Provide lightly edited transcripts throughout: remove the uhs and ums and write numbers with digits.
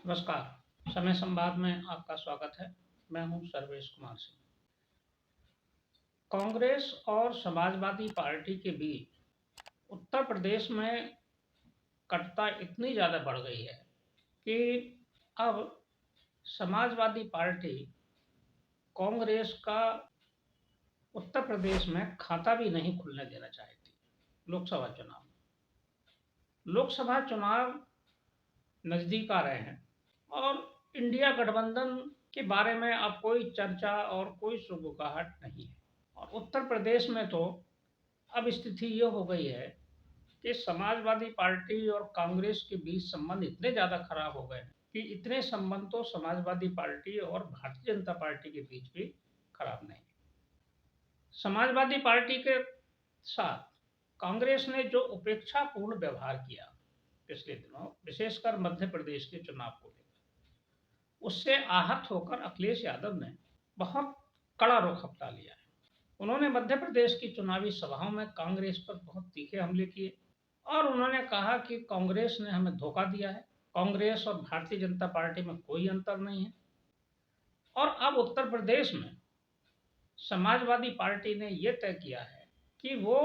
नमस्कार। समय संवाद में आपका स्वागत है। मैं हूं सर्वेश कुमार सिंह। कांग्रेस और समाजवादी पार्टी के बीच उत्तर प्रदेश में कटता इतनी ज़्यादा बढ़ गई है कि अब समाजवादी पार्टी कांग्रेस का उत्तर प्रदेश में खाता भी नहीं खुलने देना चाहती। लोकसभा चुनाव नज़दीक आ रहे हैं और इंडिया गठबंधन के बारे में अब कोई चर्चा और कोई सुगबुगाहट नहीं है। और उत्तर प्रदेश में तो अब स्थिति ये हो गई है कि समाजवादी पार्टी और कांग्रेस के बीच संबंध इतने ज़्यादा खराब हो गए हैं कि इतने संबंध तो समाजवादी पार्टी और भारतीय जनता पार्टी के बीच भी खराब नहीं। समाजवादी पार्टी के साथ कांग्रेस ने जो उपेक्षापूर्ण व्यवहार किया पिछले दिनों, विशेषकर मध्य प्रदेश के चुनाव को लेकर, उससे आहत होकर अखिलेश यादव ने बहुत कड़ा रुख अपना लिया है। उन्होंने मध्य प्रदेश की चुनावी सभाओं में कांग्रेस पर बहुत तीखे हमले किए और उन्होंने कहा कि कांग्रेस ने हमें धोखा दिया है, कांग्रेस और भारतीय जनता पार्टी में कोई अंतर नहीं है। और अब उत्तर प्रदेश में समाजवादी पार्टी ने यह तय किया है कि वो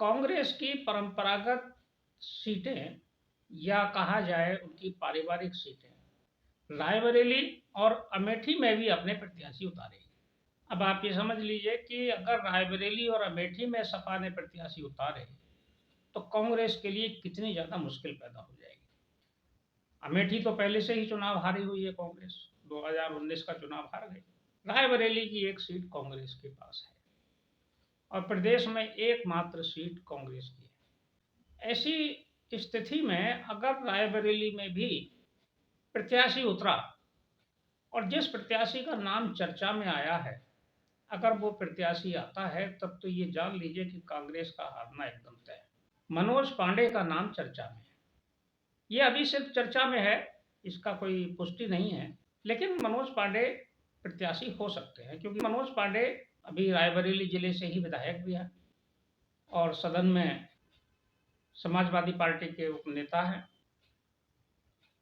कांग्रेस की परंपरागत सीटें या कहा जाए उनकी पारिवारिक सीटें रायबरेली और अमेठी में भी अपने प्रत्याशी उतारेगी। अब आप ये समझ लीजिए कि अगर रायबरेली और अमेठी में सपा ने प्रत्याशी उतारे तो कांग्रेस के लिए कितनी ज़्यादा मुश्किल पैदा हो जाएगी। अमेठी तो पहले से ही चुनाव हारी हुई है, कांग्रेस 2019 का चुनाव हार गई। रायबरेली की एक सीट कांग्रेस के पास है और प्रदेश में एकमात्र सीट कांग्रेस की है। ऐसी स्थिति में अगर रायबरेली में भी प्रत्याशी उतरा और जिस प्रत्याशी का नाम चर्चा में आया है, अगर वो प्रत्याशी आता है तब तो ये जान लीजिए कि कांग्रेस का हारना एकदम तय है। मनोज पांडे का नाम चर्चा में है। ये अभी सिर्फ चर्चा में है, इसका कोई पुष्टि नहीं है, लेकिन मनोज पांडे प्रत्याशी हो सकते हैं क्योंकि मनोज पांडे अभी रायबरेली जिले से ही विधायक भी है और सदन में समाजवादी पार्टी के उपनेता हैं।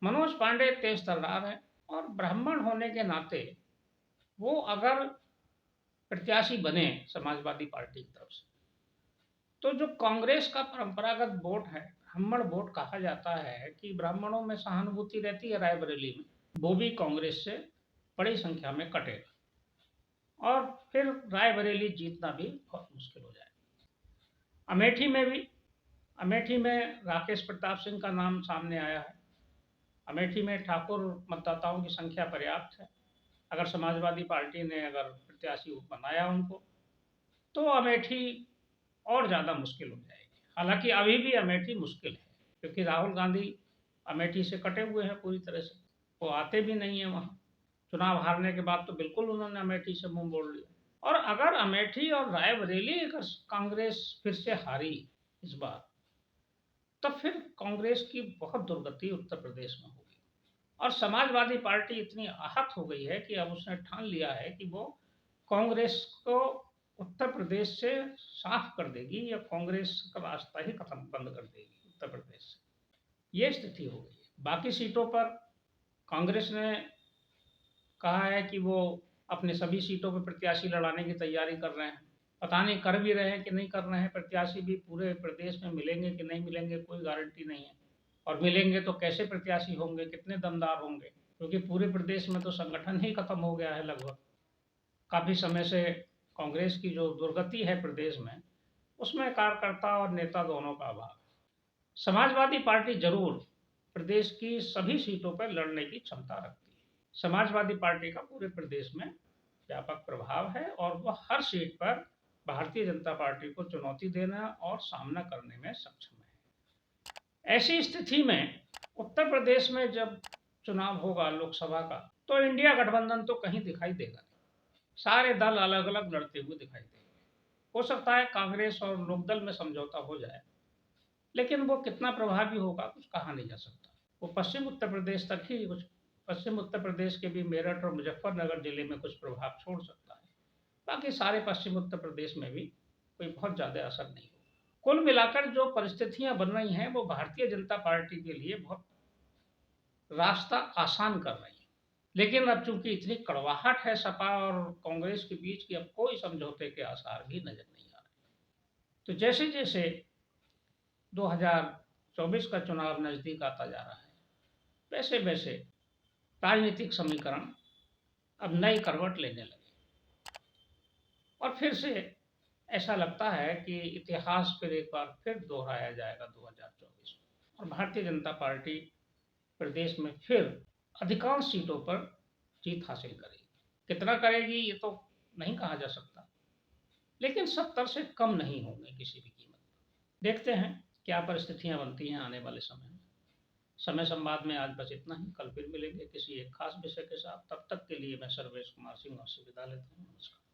मनोज पांडे तेज तर्रार है और ब्राह्मण होने के नाते वो अगर प्रत्याशी बने समाजवादी पार्टी की तरफ से तो जो कांग्रेस का परंपरागत वोट है, ब्राह्मण वोट कहा जाता है कि ब्राह्मणों में सहानुभूति रहती है रायबरेली में, वो भी कांग्रेस से बड़ी संख्या में कटेगा और फिर रायबरेली जीतना भी बहुत मुश्किल हो जाएगा। अमेठी में राकेश प्रताप सिंह का नाम सामने आया है। अमेठी में ठाकुर मतदाताओं की संख्या पर्याप्त है। अगर समाजवादी पार्टी ने अगर प्रत्याशी बनाया उनको तो अमेठी और ज़्यादा मुश्किल हो जाएगी। हालांकि अभी भी अमेठी मुश्किल है क्योंकि राहुल गांधी अमेठी से कटे हुए हैं पूरी तरह से, वो आते भी नहीं है वहाँ। चुनाव हारने के बाद तो बिल्कुल उन्होंने अमेठी से मुंह मोड़ लिया। और अगर अमेठी और रायबरेली अगर कांग्रेस फिर से हारी इस बार, तब फिर कांग्रेस की बहुत दुर्गति उत्तर प्रदेश में होगी और समाजवादी पार्टी इतनी आहत हो गई है कि अब उसने ठान लिया है कि वो कांग्रेस को उत्तर प्रदेश से साफ कर देगी या कांग्रेस का रास्ता ही खत्म बंद कर देगी उत्तर प्रदेश से। ये स्थिति हो गई है। बाकी सीटों पर कांग्रेस ने कहा है कि वो अपने सभी सीटों पर प्रत्याशी लड़ाने की तैयारी कर रहे हैं। पता नहीं कर भी रहे हैं कि नहीं कर रहे हैं। प्रत्याशी भी पूरे प्रदेश में मिलेंगे कि नहीं मिलेंगे कोई गारंटी नहीं है, और मिलेंगे तो कैसे प्रत्याशी होंगे, कितने दमदार होंगे, क्योंकि पूरे प्रदेश में तो संगठन ही खत्म हो गया है लगभग। काफ़ी समय से कांग्रेस की जो दुर्गति है प्रदेश में, उसमें कार्यकर्ता और नेता दोनों का अभाव। समाजवादी पार्टी जरूर प्रदेश की सभी सीटों पर लड़ने की क्षमता रखती है। समाजवादी पार्टी का पूरे प्रदेश में व्यापक प्रभाव है और वह हर सीट पर भारतीय जनता पार्टी को चुनौती देना और सामना करने में सक्षम है। ऐसी स्थिति में उत्तर प्रदेश में जब चुनाव होगा लोकसभा का, तो इंडिया गठबंधन तो कहीं दिखाई देगा नहीं। सारे दल अलग अलग लड़ते हुए दिखाई देंगे। हो सकता है कांग्रेस और लोकदल में समझौता हो जाए, लेकिन वो कितना प्रभावी होगा कुछ कहा नहीं जा सकता। वो पश्चिम उत्तर प्रदेश तक ही कुछ, पश्चिम उत्तर प्रदेश के भी मेरठ और मुजफ्फरनगर जिले में कुछ प्रभाव छोड़ सकता है। बाकी सारे पश्चिम उत्तर प्रदेश में भी कोई बहुत ज़्यादा असर नहीं होगा। कुल मिलाकर जो परिस्थितियां बन रही हैं वो भारतीय जनता पार्टी के लिए बहुत रास्ता आसान कर रही हैं। लेकिन अब चूंकि इतनी कड़वाहट है सपा और कांग्रेस के बीच की, अब कोई समझौते के आसार भी नजर नहीं आ रहे। तो जैसे जैसे 2024 का चुनाव नजदीक आता जा रहा है, वैसे वैसे राजनीतिक समीकरण अब नई करवट लेने लगे और फिर से ऐसा लगता है कि इतिहास फिर एक बार फिर दोहराया जाएगा 2024 में, और भारतीय जनता पार्टी प्रदेश में फिर अधिकांश सीटों पर जीत हासिल करेगी। कितना करेगी ये तो नहीं कहा जा सकता, लेकिन 70 से कम नहीं होंगे किसी भी कीमत पर। देखते हैं क्या परिस्थितियां बनती हैं आने वाले समय में। समय संवाद में आज बस इतना ही। कल फिर मिलेंगे किसी एक खास विषय के साथ। तब तक के लिए मैं सर्वेश कुमार सिंह आपसे विदा लेता हूँ। नमस्कार।